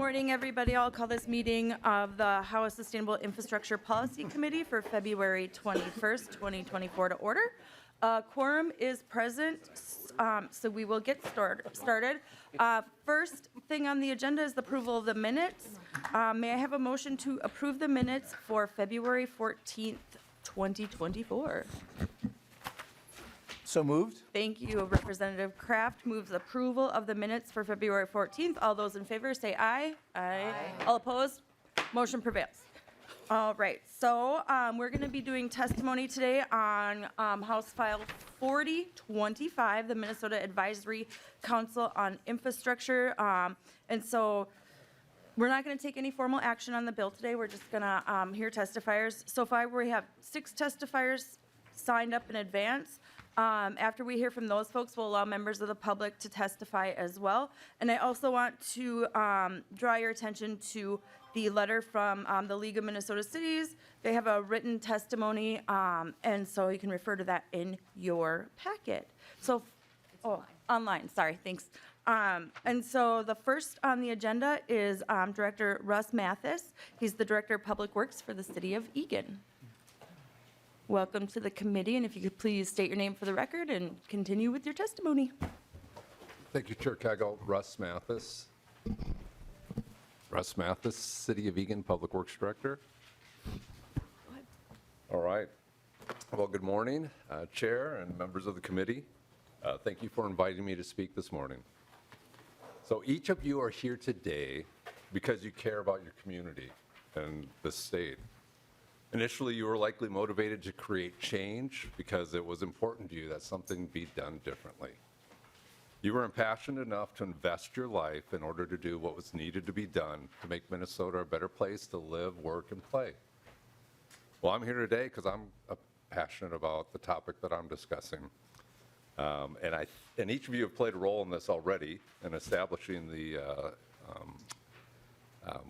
morning, everybody. I'll call this meeting of the House Sustainable Infrastructure Policy Committee for February 21st, 2024 to order. Quorum is present, so we will get started. First thing on the agenda is the approval of the minutes. May I have a motion to approve the minutes for February 14th, 2024? So moved. Thank you. Representative Kraft moves approval of the minutes for February 14th. All those in favor say aye. Aye. All opposed? Motion prevails. All right, so we're going to be doing testimony today on House File 4025, the Minnesota Advisory Council on Infrastructure. And so we're not going to take any formal action on the bill today. We're just going to hear testifiers. So far, we have 6 testifiers signed up in advance. After we hear from those folks, we'll allow members of the public to testify as well. And I also want to draw your attention to the letter from the League of Minnesota Cities. They have a written testimony, and so you can refer to that in your packet. So, online, sorry, thanks. And so the first on the agenda is Director Russ Mathis. He's the Director of Public Works for the City of Eagan. Welcome to the committee, and if you could please state your name for the record and continue with your testimony. Thank you, Chair Koegel. Russ Mathis. Russ Mathis, City of Eagan Public Works Director. All right. Well, good morning, Chair and members of the committee. Thank you for inviting me to speak this morning. So each of you are here today because you care about your community and the state. Initially, you were likely motivated to create change because it was important to you that something be done differently. You were impassioned enough to invest your life in order to do what was needed to be done to make Minnesota a better place to live, work, and play. Well, I'm here today because I'm passionate about the topic that I'm discussing. And each of you have played a role in this already in establishing the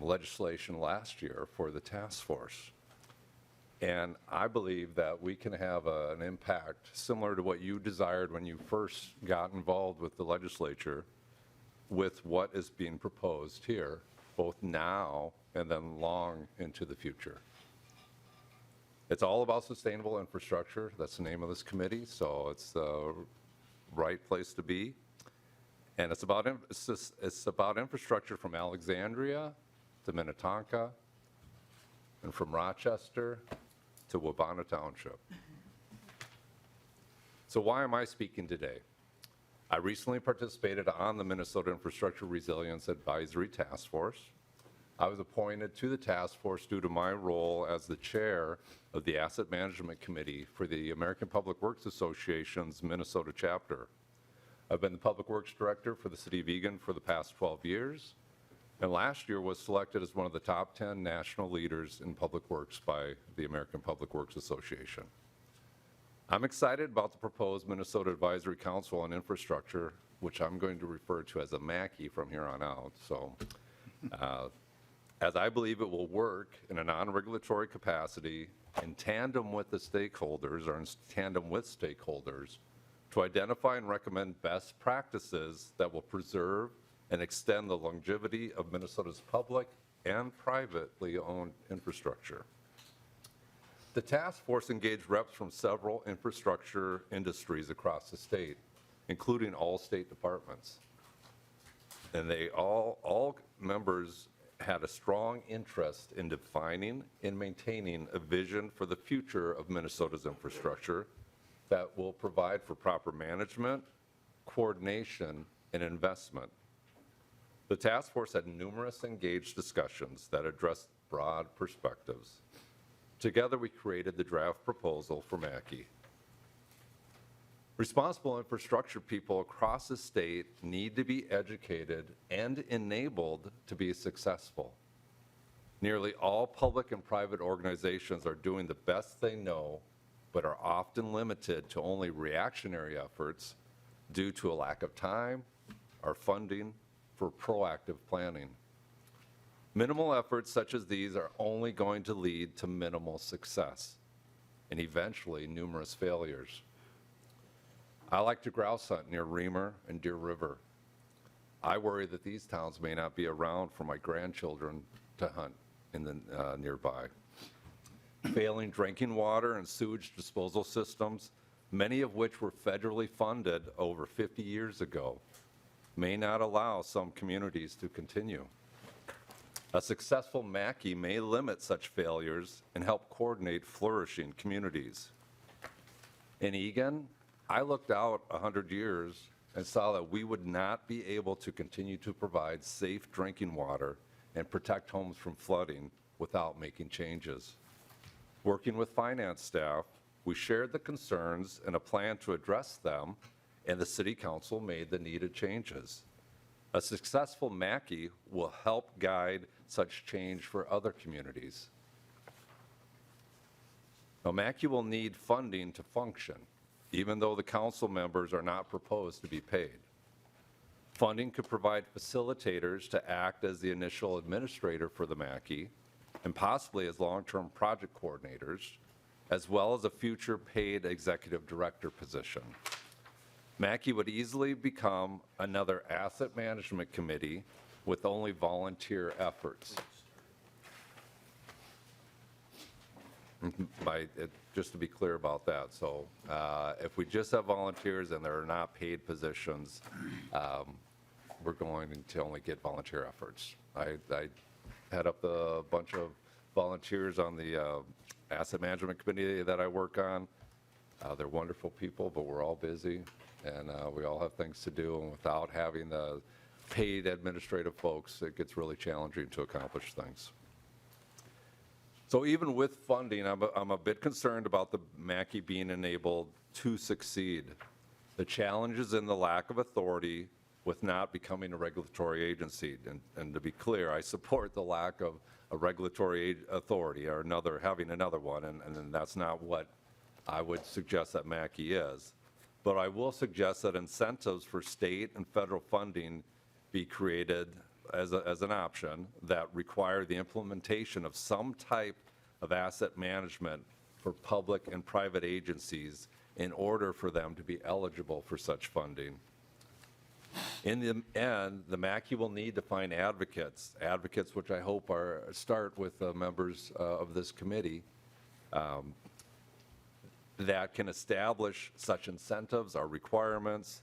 legislation last year for the task force. And I believe that we can have an impact similar to what you desired when you first got involved with the legislature with what is being proposed here, both now and then long into the future. It's all about sustainable infrastructure. That's the name of this committee, so it's the right place to be. And it's about infrastructure from Alexandria to Minnetonka and from Rochester to Wabana Township. So why am I speaking today? I recently participated on the Minnesota Infrastructure Resilience Advisory Task Force. I was appointed to the task force due to my role as the chair of the Asset Management Committee for the American Public Works Association's Minnesota chapter. I've been the Public Works Director for the City of Eagan for the past 12 years. And last year was selected as one of the top 10 national leaders in public works by the American Public Works Association. I'm excited about the proposed Minnesota Advisory Council on Infrastructure, which I'm going to refer to as a MACI from here on out. So, as I believe it will work in a non-regulatory capacity in tandem with the stakeholders or in tandem with stakeholders to identify and recommend best practices that will preserve and extend the longevity of Minnesota's public and privately owned infrastructure. The task force engaged reps from several infrastructure industries across the state, including all state departments. And all members had a strong interest in defining and maintaining a vision for the future of Minnesota's infrastructure that will provide for proper management, coordination, and investment. The task force had numerous engaged discussions that addressed broad perspectives. Together, we created the draft proposal for MACI. Responsible infrastructure people across the state need to be educated and enabled to be successful. Nearly all public and private organizations are doing the best they know, but are often limited to only reactionary efforts due to a lack of time or funding for proactive planning. Minimal efforts such as these are only going to lead to minimal success and eventually numerous failures. I like to grouse hunt near Reamer and Deer River. I worry that these towns may not be around for my grandchildren to hunt in the nearby. Failing drinking water and sewage disposal systems, many of which were federally funded over 50 years ago, may not allow some communities to continue. A successful Mackey may limit such failures and help coordinate flourishing communities. In Egan, I looked out 100 years and saw that we would not be able to continue to provide safe drinking water and protect homes from flooding without making changes. Working with finance staff, we shared the concerns and a plan to address them, and the City Council made the needed changes. A successful Mackey will help guide such change for other communities. Now, Mackey will need funding to function, even though the council members are not proposed to be paid. Funding could provide facilitators to act as the initial administrator for the Mackey, and possibly as long-term project coordinators, as well as a future paid executive director position. Mackey would easily become another asset management committee with only volunteer efforts. Just to be clear about that, so if we just have volunteers and there are not paid positions, we're going to only get volunteer efforts. I head up a bunch of volunteers on the asset management committee that I work on. They're wonderful people, but we're all busy, and we all have things to do, and without having the paid administrative folks, it gets really challenging to accomplish things. So even with funding, I'm a bit concerned about the Mackey being enabled to succeed. The challenge is in the lack of authority with not becoming a regulatory agency. And to be clear, I support the lack of a regulatory authority or having another one, and that's not what I would suggest that Mackey is. But I will suggest that incentives for state and federal funding be created as an option that require the implementation of some type of asset management for public and private agencies in order for them to be eligible for such funding. In the end, the Mackey will need to find advocates which I hope start with the members of this committee, that can establish such incentives or requirements.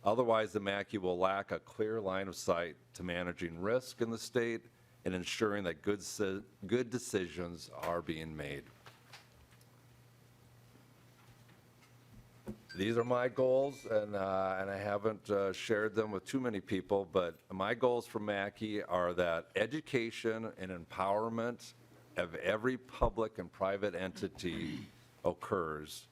Otherwise, the Mackey will lack a clear line of sight to managing risk in the state and ensuring that good decisions are being made. These are my goals, and I haven't shared them with too many people, but my goals for Mackey are that education and empowerment of every public and private entity occurs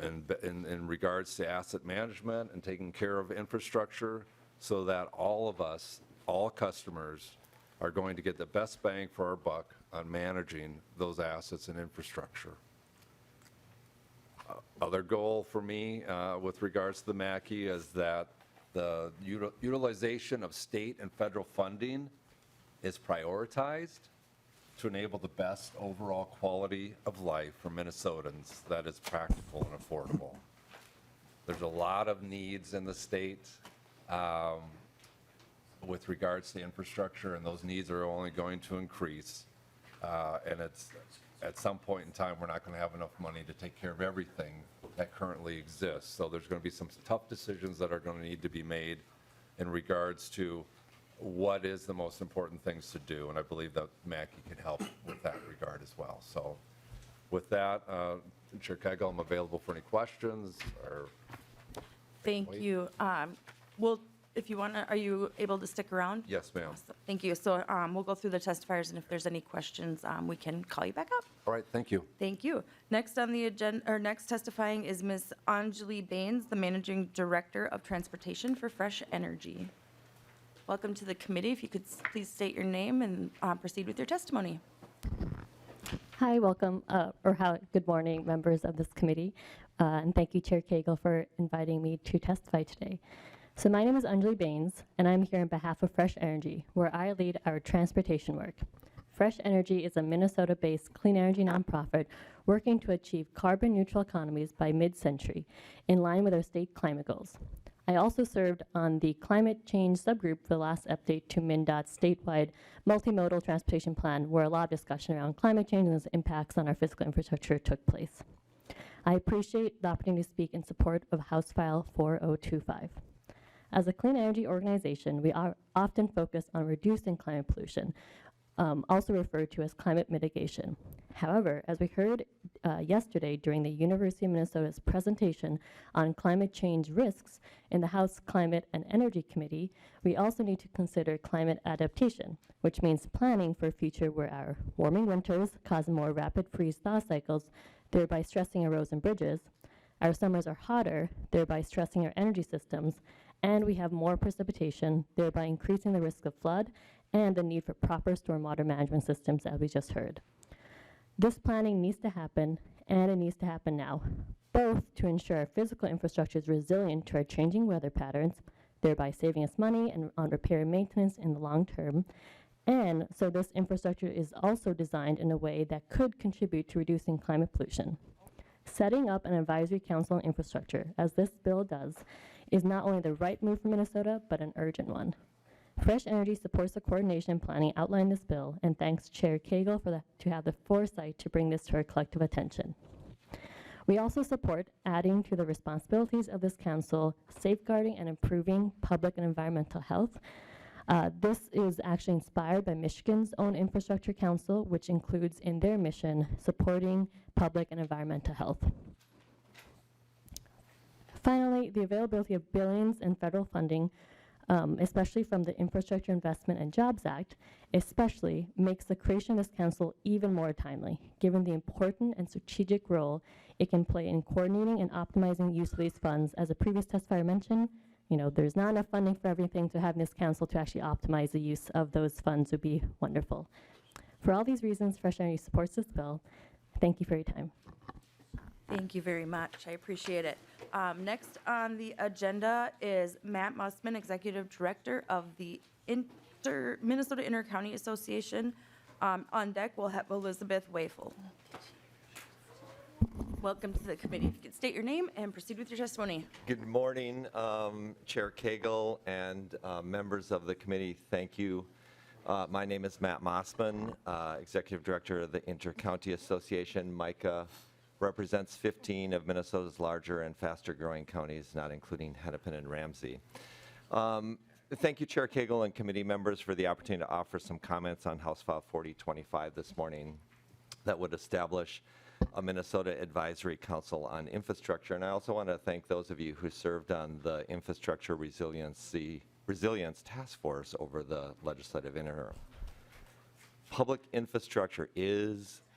in regards to asset management and taking care of infrastructure, so that all of us, all customers, are going to get the best bang for our buck on managing those assets and infrastructure. Other goal for me with regards to the Mackey is that the utilization of state and federal funding is prioritized to enable the best overall quality of life for Minnesotans that is practical and affordable. There's a lot of needs in the state with regards to infrastructure, and those needs are only going to increase. And it's at some point in time, we're not going to have enough money to take care of everything that currently exists. So there's going to be some tough decisions that are going to need to be made in regards to what is the most important things to do, and I believe that Mackey can help with that regard as well. So with that, Chair Koegel, I'm available for any questions or. Thank you. Well, if you want to, are you able to stick around? Yes, ma'am. Awesome. Thank you. So we'll go through the testifiers, and if there's any questions, we can call you back up. All right, thank you. Thank you. Next on the agenda, or next testifying is Ms. Angy Baines, the Managing Director of Transportation for Fresh Energy. Welcome to the committee. If you could please state your name and proceed with your testimony. Hi, welcome, good morning, members of this committee, and thank you, Chair Koegel, for inviting me to testify today. So my name is Angy Baines, and I'm here on behalf of Fresh Energy, where I lead our transportation work. Fresh Energy is a Minnesota-based clean energy nonprofit working to achieve carbon-neutral economies by mid-century, in line with our state climate goals. I also served on the climate change subgroup for the last update to MnDOT's statewide multimodal transportation plan, where a lot of discussion around climate change and its impacts on our physical infrastructure took place. I appreciate the opportunity to speak in support of House File 4025. As a clean energy organization, we are often focused on reducing climate pollution, also referred to as climate mitigation. However, as we heard yesterday during the University of Minnesota's presentation on climate change risks in the House Climate and Energy Committee, we also need to consider climate adaptation, which means planning for a future where our warming winters cause more rapid freeze-thaw cycles, thereby stressing our roads and bridges, our summers are hotter, thereby stressing our energy systems, and we have more precipitation, thereby increasing the risk of flood and the need for proper stormwater management systems, as we just heard. This planning needs to happen, and it needs to happen now, both to ensure our physical infrastructure is resilient to our changing weather patterns, thereby saving us money and on repair and maintenance in the long term, and so this infrastructure is also designed in a way that could contribute to reducing climate pollution. Setting up an advisory council on infrastructure, as this bill does, is not only the right move for Minnesota, but an urgent one. Fresh Energy supports the coordination and planning outlined in this bill, and thanks Chair Koegel to have the foresight to bring this to our collective attention. We also support adding to the responsibilities of this council, safeguarding and improving public and environmental health. This is actually inspired by Michigan's own infrastructure council, which includes in their mission supporting public and environmental health. Finally, the availability of billions in federal funding, especially from the Infrastructure Investment and Jobs Act, especially makes the creation of this council even more timely, given the important and strategic role it can play in coordinating and optimizing use of these funds. As a previous testifier mentioned, there's not enough funding for everything, to have this council to actually optimize the use of those funds would be wonderful. For all these reasons, Fresh Energy supports this bill. Thank you for your time. Thank you very much. I appreciate it. Next on the agenda is Matt Mossman, Executive Director of the Minnesota Intercounty Association. On deck, we'll have Elizabeth Wafel. Welcome to the committee. If you could state your name and proceed with your testimony. Good morning, Chair Koegel and members of the committee. Thank you. My name is Matt Mossman, Executive Director of the Intercounty Association. MICA represents 15 of Minnesota's larger and faster growing counties, not including Hennepin and Ramsey. Thank you, Chair Koegel and committee members, for the opportunity to offer some comments on House File 4025 this morning that would establish a Minnesota Advisory Council on Infrastructure. And I also want to thank those of you who served on the Infrastructure Resilience Task Force over the legislative interim. Public infrastructure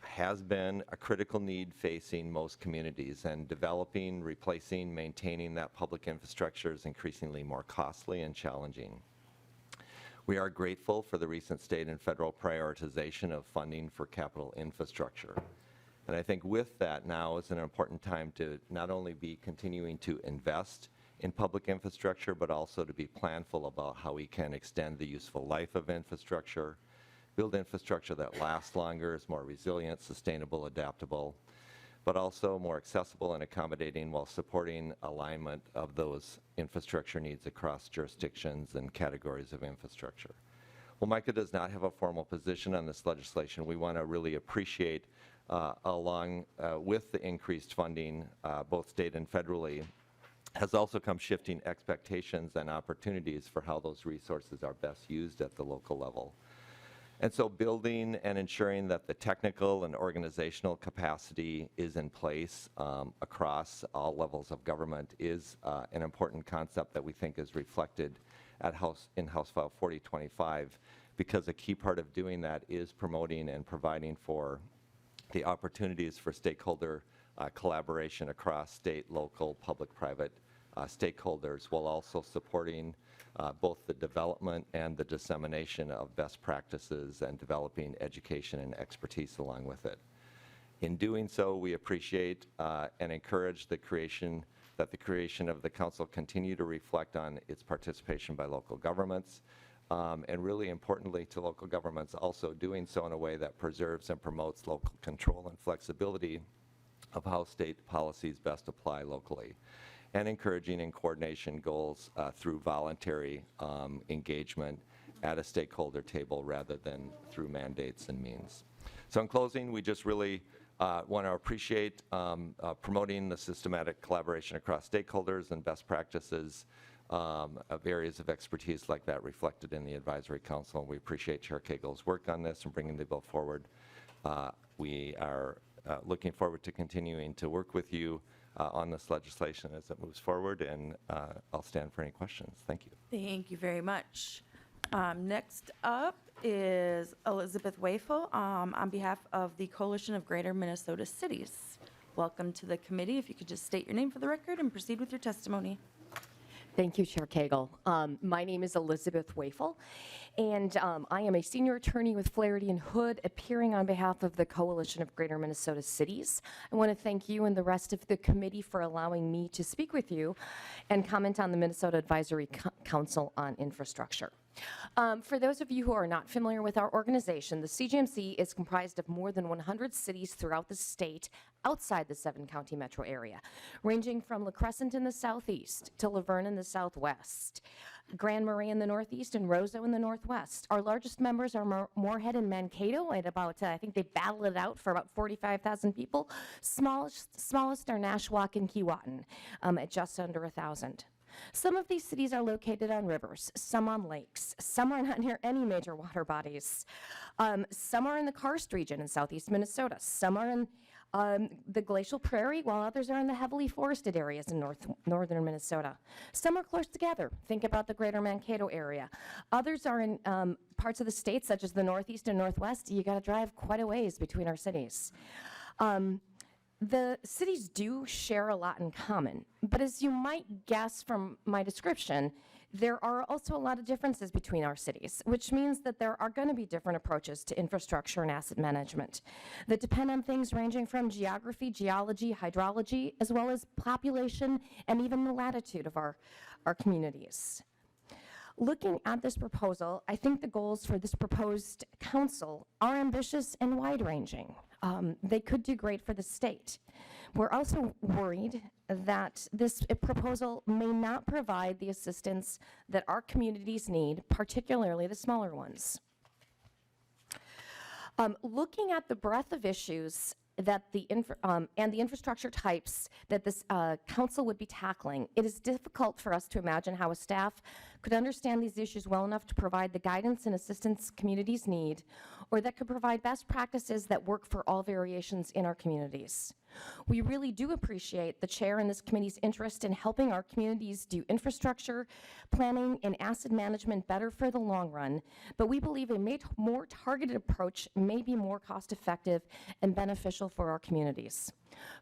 has been a critical need facing most communities, and developing, replacing, maintaining that public infrastructure is increasingly more costly and challenging. We are grateful for the recent state and federal prioritization of funding for capital infrastructure. And I think with that, now is an important time to not only be continuing to invest in public infrastructure, but also to be planful about how we can extend the useful life of infrastructure, build infrastructure that lasts longer, is more resilient, sustainable, adaptable, but also more accessible and accommodating, while supporting alignment of those infrastructure needs across jurisdictions and categories of infrastructure. Well, MICA does not have a formal position on this legislation. We want to really appreciate, along with the increased funding, both state and federally, has also come shifting expectations and opportunities for how those resources are best used at the local level. And so building and ensuring that the technical and organizational capacity is in place across all levels of government is an important concept that we think is reflected in House File 4025, because a key part of doing that is promoting and providing for the opportunities for stakeholder collaboration across state, local, public-private stakeholders, while also supporting both the development and the dissemination of best practices and developing education and expertise along with it. In doing so, we appreciate and encourage the creation of the council continue to reflect on its participation by local governments, and really importantly to local governments also doing so in a way that preserves and promotes local control and flexibility of how state policies best apply locally. and encouraging and coordination goals through voluntary engagement at a stakeholder table rather than through mandates and means. So in closing, we just really want to appreciate promoting the systematic collaboration across stakeholders and best practices of areas of expertise like that reflected in the Advisory Council. We appreciate Chair Koegel's work on this and bringing the bill forward. We are looking forward to continuing to work with you on this legislation as it moves forward, and I'll stand for any questions. Thank you. Thank you very much. Next up is Elizabeth Wafel on behalf of the Coalition of Greater Minnesota Cities. Welcome to the committee. If you could just state your name for the record and proceed with your testimony. Thank you, Chair Koegel. My name is Elizabeth Wafel, and I am a senior attorney with Flaherty and Hood, appearing on behalf of the Coalition of Greater Minnesota Cities. I want to thank you and the rest of the committee for allowing me to speak with you and comment on the Minnesota Advisory Council on Infrastructure. For those of you who are not familiar with our organization, the CGMC is comprised of more than 100 cities throughout the state outside the 7-county metro area, ranging from La Crescent in the southeast to Laverne in the southwest, Grand Marais in the northeast, and Roseau in the northwest. Our largest members are Moorhead and Mankato at about, I think they battle it out for about 45,000 people. Smallest are Nashwauk and Keewatin at just under 1,000. Some of these cities are located on rivers, some on lakes, some are not near any major water bodies. Some are in the karst region in southeast Minnesota, some are in the glacial prairie, while others are in the heavily forested areas in northern Minnesota. Some are close together. Think about the greater Mankato area. Others are in parts of the state, such as the northeast and northwest. You got to drive quite a ways between our cities. The cities do share a lot in common, but as you might guess from my description, there are also a lot of differences between our cities, which means that there are going to be different approaches to infrastructure and asset management that depend on things ranging from geography, geology, hydrology, as well as population and even the latitude of our communities. Looking at this proposal, I think the goals for this proposed council are ambitious and wide-ranging. They could do great for the state. We're also worried that this proposal may not provide the assistance that our communities need, particularly the smaller ones. Looking at the breadth of issues that and the infrastructure types that this council would be tackling, it is difficult for us to imagine how a staff could understand these issues well enough to provide the guidance and assistance communities need, or that could provide best practices that work for all variations in our communities. We really do appreciate the chair and this committee's interest in helping our communities do infrastructure, planning, and asset management better for the long run, but we believe a more targeted approach may be more cost-effective and beneficial for our communities.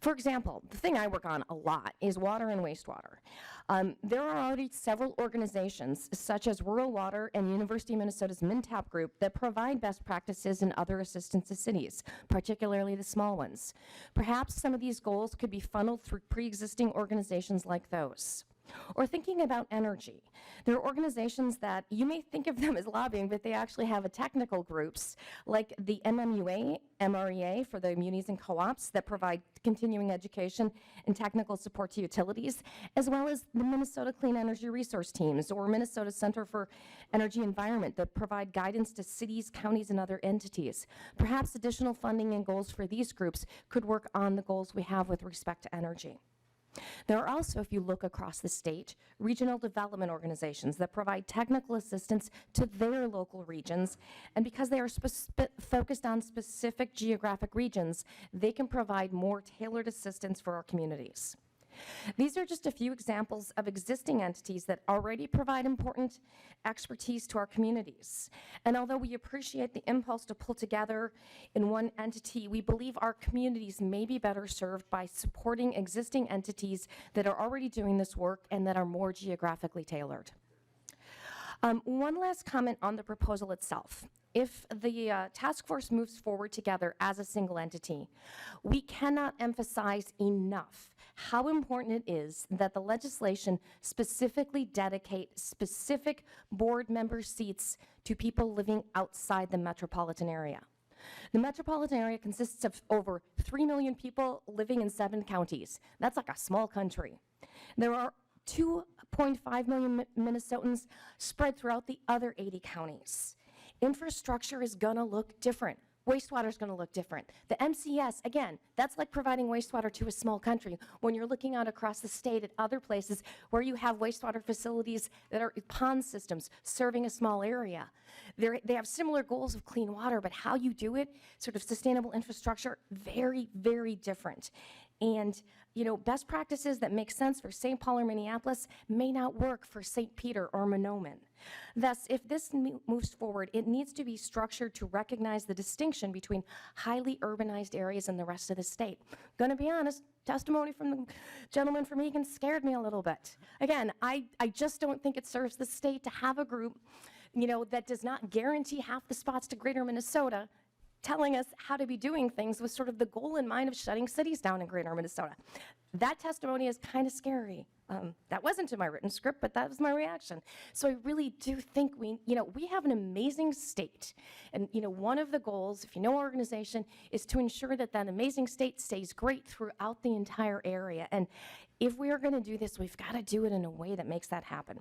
For example, the thing I work on a lot is water and wastewater. There are already several organizations, such as Rural Water and University of Minnesota's MnTap group, that provide best practices and other assistance to cities, particularly the small ones. Perhaps some of these goals could be funneled through pre-existing organizations like those. Or thinking about energy. There are organizations that you may think of them as lobbying, but they actually have technical groups like the MMUA, MREA for the munis and co-ops that provide continuing education and technical support to utilities, as well as the Minnesota Clean Energy Resource Teams or Minnesota Center for Energy Environment that provide guidance to cities, counties, and other entities. Perhaps additional funding and goals for these groups could work on the goals we have with respect to energy. There are also, if you look across the state, regional development organizations that provide technical assistance to their local regions, and because they are focused on specific geographic regions, they can provide more tailored assistance for our communities. These are just a few examples of existing entities that already provide important expertise to our communities. And although we appreciate the impulse to pull together in one entity, we believe our communities may be better served by supporting existing entities that are already doing this work and that are more geographically tailored. One last comment on the proposal itself. If the task force moves forward together as a single entity, we cannot emphasize enough how important it is that the legislation specifically dedicate specific board member seats to people living outside the metropolitan area. The metropolitan area consists of over 3 million people living in 7 counties. That's like a small country. There are 2.5 million Minnesotans spread throughout the other 80 counties. Infrastructure is going to look different. Wastewater is going to look different. The MCS, again, that's like providing wastewater to a small country when you're looking out across the state at other places where you have wastewater facilities that are pond systems serving a small area. They have similar goals of clean water, but how you do it, sort of sustainable infrastructure, very, very different. And, you know, best practices that make sense for St. Paul or Minneapolis may not work for St. Peter or Monoman. Thus, if this moves forward, it needs to be structured to recognize the distinction between highly urbanized areas and the rest of the state. Gonna be honest, testimony from the gentleman from Egan scared me a little bit. Again, I just don't think it serves the state to have a group, you know, that does not guarantee half the spots to Greater Minnesota, telling us how to be doing things with sort of the goal in mind of shutting cities down in Greater Minnesota. That testimony is kind of scary. That wasn't in my written script, but that was my reaction. So I really do think we have an amazing state. And, you know, one of the goals, if you know our organization, is to ensure that that amazing state stays great throughout the entire area. And if we are going to do this, we've got to do it in a way that makes that happen.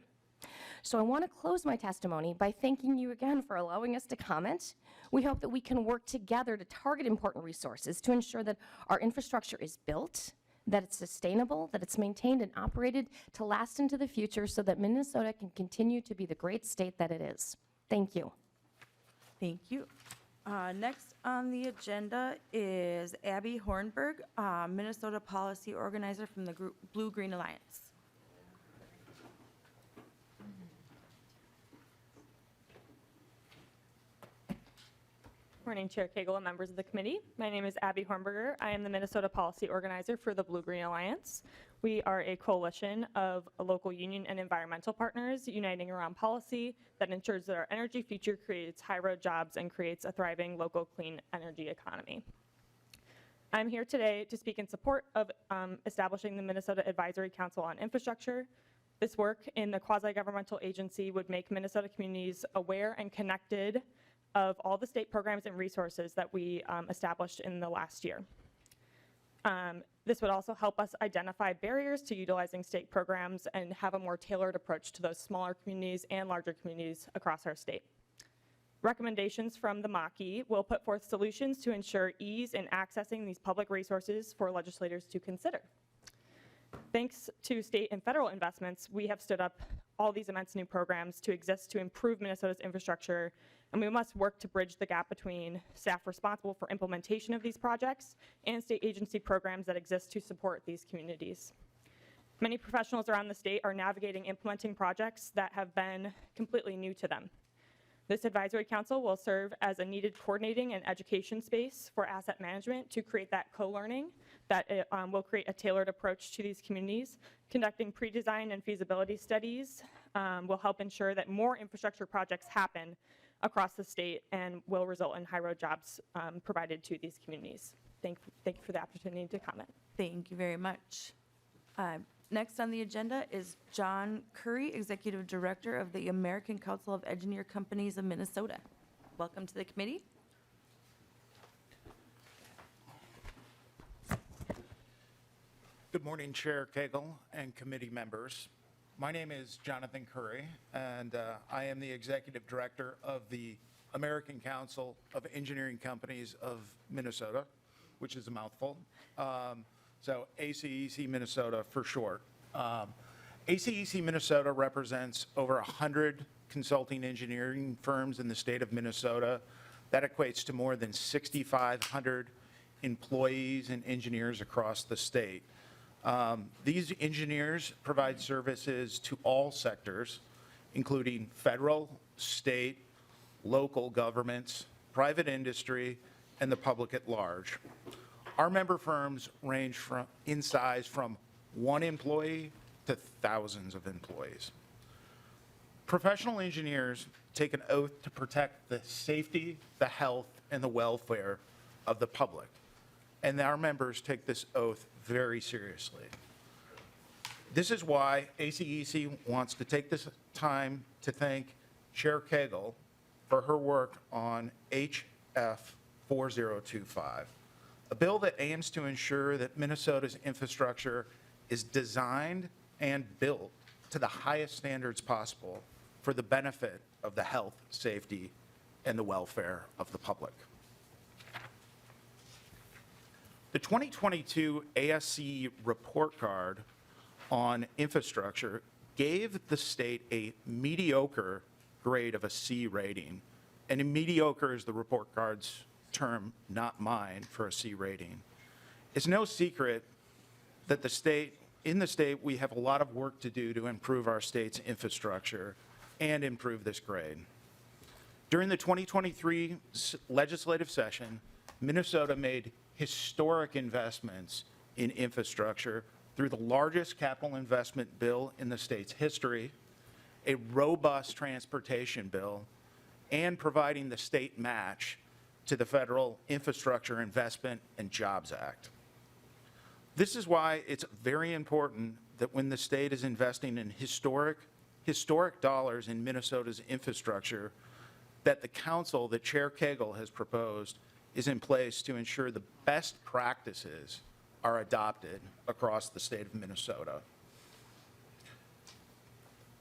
So I want to close my testimony by thanking you again for allowing us to comment. We hope that we can work together to target important resources to ensure that our infrastructure is built, that it's sustainable, that it's maintained and operated to last into the future so that Minnesota can continue to be the great state that it is. Thank you. Thank you. Next on the agenda is Abby Hornberg, Minnesota Policy Organizer from the Blue-Green Alliance. Morning, Chair Koegel and members of the committee. My name is Abby Hornberger. I am the Minnesota Policy Organizer for the Blue-Green Alliance. We are a coalition of local union and environmental partners uniting around policy that ensures that our energy future creates high-road jobs and creates a thriving local clean energy economy. I'm here today to speak in support of establishing the Minnesota Advisory Council on Infrastructure. This work in the quasi-governmental agency would make Minnesota communities aware and connected of all the state programs and resources that we established in the last year. This would also help us identify barriers to utilizing state programs and have a more tailored approach to those smaller communities and larger communities across our state. Recommendations from the Maquis will put forth solutions to ensure ease in accessing these public resources for legislators to consider. Thanks to state and federal investments, we have stood up all these immense new programs to exist to improve Minnesota's infrastructure, and we must work to bridge the gap between staff responsible for implementation of these projects and state agency programs that exist to support these communities. Many professionals around the state are navigating implementing projects that have been completely new to them. This advisory council will serve as a needed coordinating and education space for asset management to create that co-learning that will create a tailored approach to these communities. Conducting pre-design and feasibility studies will help ensure that more infrastructure projects happen across the state and will result in high road jobs provided to these communities. Thank you for the opportunity to comment. Thank you very much. Next on the agenda is John Curry, Executive Director of the American Council of Engineer Companies of Minnesota. Welcome to the committee. Good morning, Chair Koegel and committee members. My name is Jonathan Curry, and I am the Executive Director of the American Council of Engineering Companies of Minnesota, which is a mouthful. So ACEC Minnesota for short. ACEC Minnesota represents over 100 consulting engineering firms in the state of Minnesota. That equates to more than 6,500 employees and engineers across the state. These engineers provide services to all sectors, including federal, state, local governments, private industry, and the public at large. Our member firms range in size from 1 employee to thousands of employees. Professional engineers take an oath to protect the safety, the health, and the welfare of the public, and our members take this oath very seriously. This is why ACEC wants to take this time to thank Chair Koegel for her work on HF 4025. A bill that aims to ensure that Minnesota's infrastructure is designed and built to the highest standards possible for the benefit of the health, safety, and the welfare of the public. The 2022 ASCE report card on infrastructure gave the state a mediocre grade of a C rating. And mediocre is the report card's term, not mine, for a C rating. It's no secret that in the state, we have a lot of work to do to improve our state's infrastructure and improve this grade. During the 2023 legislative session, Minnesota made historic investments in infrastructure through the largest capital investment bill in the state's history, a robust transportation bill, and providing the state match to the Federal Infrastructure Investment and Jobs Act. This is why it's very important that when the state is investing in historic dollars in Minnesota's infrastructure, that the council that Chair Koegel has proposed is in place to ensure the best practices are adopted across the state of Minnesota.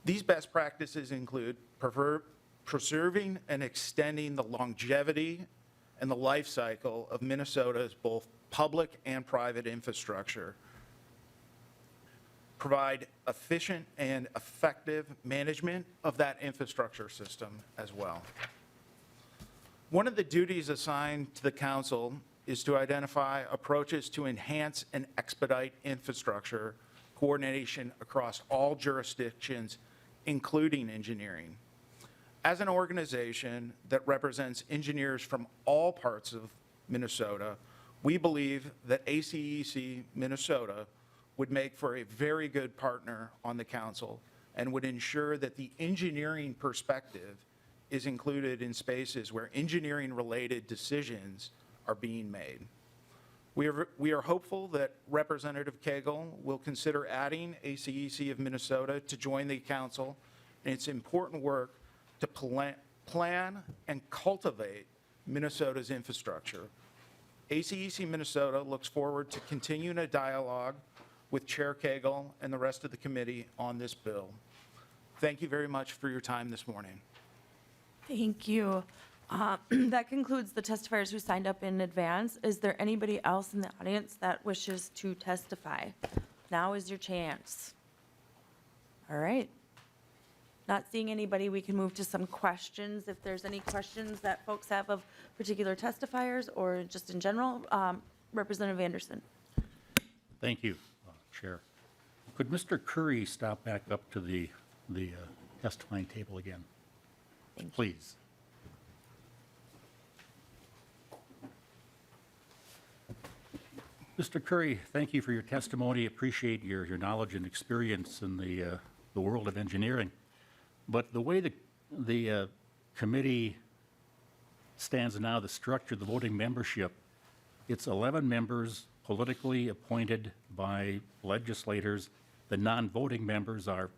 These best practices include preserving and extending the longevity and the life cycle of Minnesota's both public and private infrastructure, provide efficient and effective management of that infrastructure system as well. One of the duties assigned to the council is to identify approaches to enhance and expedite infrastructure coordination across all jurisdictions, including engineering. As an organization that represents engineers from all parts of Minnesota, we believe that ACEC Minnesota would make for a very good partner on the council and would ensure that the engineering perspective is included in spaces where engineering-related decisions are being made. We are hopeful that Representative Koegel will consider adding ACEC of Minnesota to join the council in its important work to plan and cultivate Minnesota's infrastructure. ACEC Minnesota looks forward to continuing a dialogue with Chair Koegel and the rest of the committee on this bill. Thank you very much for your time this morning. Thank you. That concludes the testifiers who signed up in advance. Is there anybody else in the audience that wishes to testify? Now is your chance. All right. Not seeing anybody, we can move to some questions. If there's any questions that folks have of particular testifiers or just in general, Representative Anderson. Thank you, Chair. Could Mr. Curry stop back up to the testifying table again? Please. Mr. Curry, thank you for your testimony. Appreciate your knowledge and experience in the world of engineering. But the way the committee stands now, the structure, the voting membership, it's 11 members politically appointed by legislators. The non-voting members are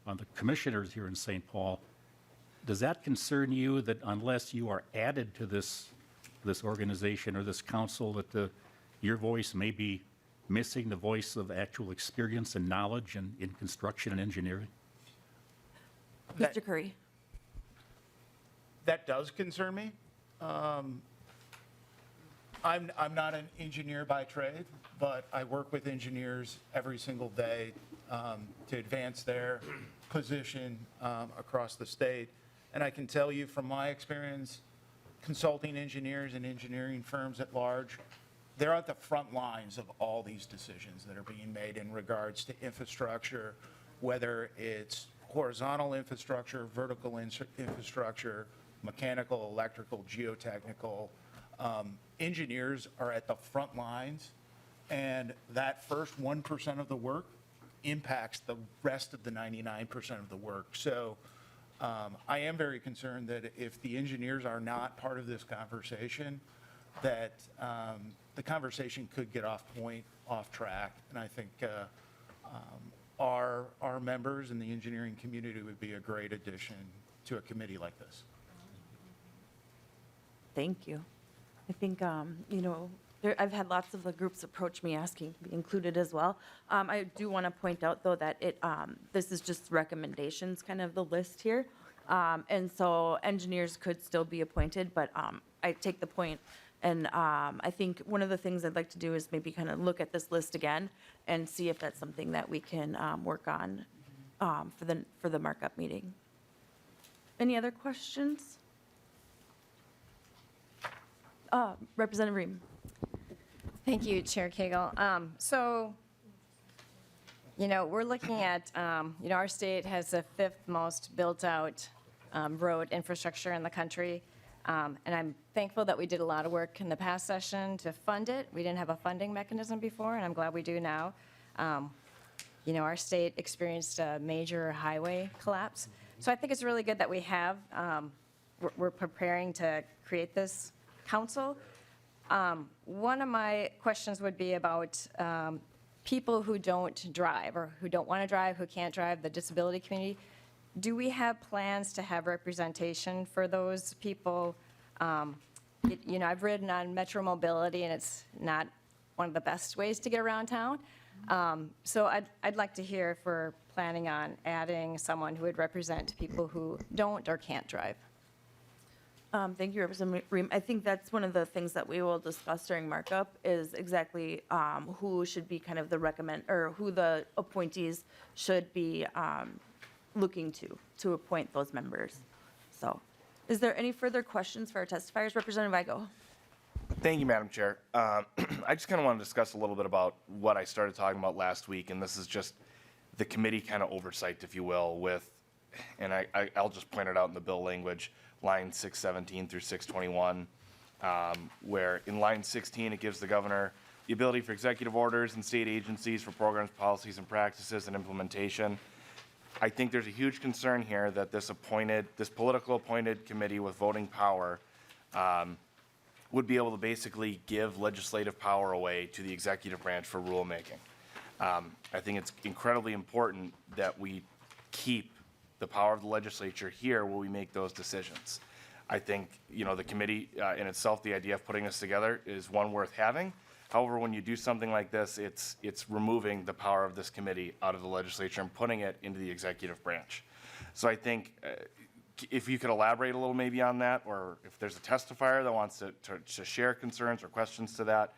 the commissioners here in St. Paul. Does that concern you that unless you are added to this organization or this council that your voice may be missing the voice of actual experience and knowledge in construction and engineering? Mr. Curry. That does concern me. I'm not an engineer by trade, but I work with engineers every single day to advance their position across the state. And I can tell you from my experience, consulting engineers and engineering firms at large, they're at the front lines of all these decisions that are being made in regards to infrastructure, whether it's horizontal infrastructure, vertical infrastructure, mechanical, electrical, geotechnical. Engineers are at the front lines, and that first 1% of the work impacts the rest of the 99% of the work. So I am very concerned that if the engineers are not part of this conversation, that the conversation could get off point, off track, and I think our members in the engineering community would be a great addition to a committee like this. Thank you. I think, I've had lots of the groups approach me asking to be included as well. I do want to point out, though, that this is just recommendations, kind of the list here. And so engineers could still be appointed, but I take the point. And I think one of the things I'd like to do is maybe kind of look at this list again and see if that's something that we can work on for the markup meeting. Any other questions? Representative Ream. Thank you, Chair Koegel. So, we're looking at, our state has the 5th most built-out road infrastructure in the country. And I'm thankful that we did a lot of work in the past session to fund it. We didn't have a funding mechanism before, and I'm glad we do now. Our state experienced a major highway collapse. So I think it's really good that we have, we're preparing to create this council. One of my questions would be about people who don't drive or who don't want to drive, who can't drive, the disability community. Do we have plans to have representation for those people? I've ridden on Metro Mobility, and it's not one of the best ways to get around town. So I'd like to hear if we're planning on adding someone who would represent people who don't or can't drive. Thank you, Representative Ream. I think that's one of the things that we will discuss during markup is exactly who should be kind of who the appointees should be looking to appoint those members. So, is there any further questions for our testifiers? Representative Weigel. Thank you, Madam Chair. I just kind of want to discuss a little bit about what I started talking about last week, and this is just the committee kind of oversight, if you will, with, and I'll just point it out in the bill language, line 617 through 621, where in line 16, it gives the governor the ability for executive orders and state agencies for programs, policies, and practices and implementation. I think there's a huge concern here that this political appointed committee with voting power would be able to basically give legislative power away to the executive branch for rulemaking. I think it's incredibly important that we keep the power of the legislature here where we make those decisions. I think, the committee in itself, the idea of putting this together is one worth having. However, when you do something like this, it's removing the power of this committee out of the legislature and putting it into the executive branch. So I think if you could elaborate a little maybe on that, or if there's a testifier that wants to share concerns or questions to that,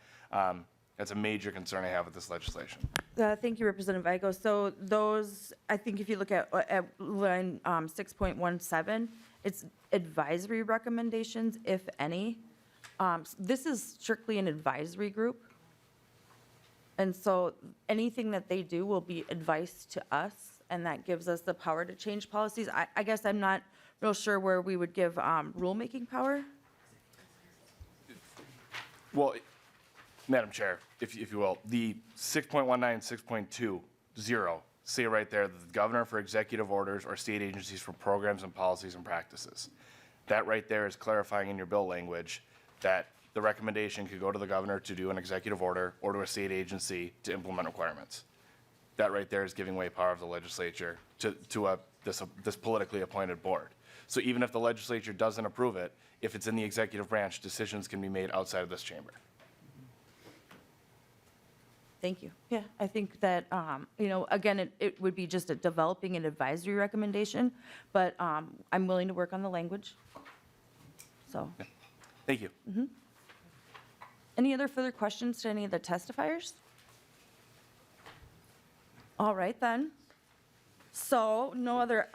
that's a major concern I have with this legislation. Thank you, Representative Weigel. So those, I think if you look at line 6.17, it's advisory recommendations, if any. This is strictly an advisory group. And so anything that they do will be advice to us, and that gives us the power to change policies. I guess I'm not real sure where we would give rulemaking power. Well, Madam Chair, if you will, the 6.19 and 6.20 say right there that the governor for executive orders or state agencies for programs and policies and practices. That right there is clarifying in your bill language that the recommendation could go to the governor to do an executive order or to a state agency to implement requirements. That right there is giving away power of the legislature to this politically appointed board. So even if the legislature doesn't approve it, if it's in the executive branch, decisions can be made outside of this chamber. Thank you. Yeah, I think that, again, it would be just developing an advisory recommendation, but I'm willing to work on the language. So. Thank you. Any other further questions to any of the testifiers? All right, then. So no other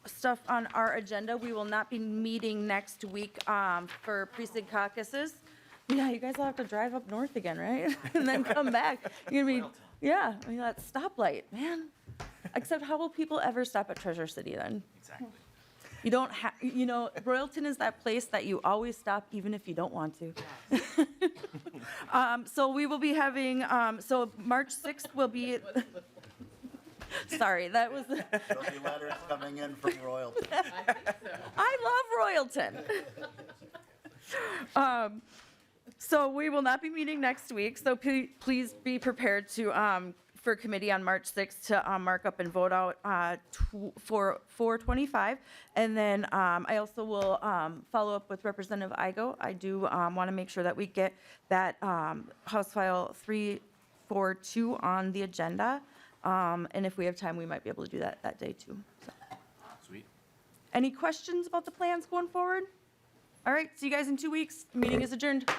stuff on our agenda. We will not be meeting next week for precinct caucuses. Yeah, you guys will have to drive up north again, right? And then come back. You're gonna be, yeah, that stoplight, man. Except how will people ever stop at Treasure City then? Exactly. You don't have, Royalton is that place that you always stop even if you don't want to. So we will be having, so March 6th will be, sorry, that was. There'll be letters coming in from Royalton. I love Royalton. So we will not be meeting next week, so please be prepared to for committee on March 6th to mark up and vote out for 425. And then I also will follow up with Representative Igo. I do want to make sure that we get that House File 342 on the agenda. And if we have time, we might be able to do that day too. So. Sweet. Any questions about the plans going forward? All right, see you guys in 2 weeks. Meeting is adjourned.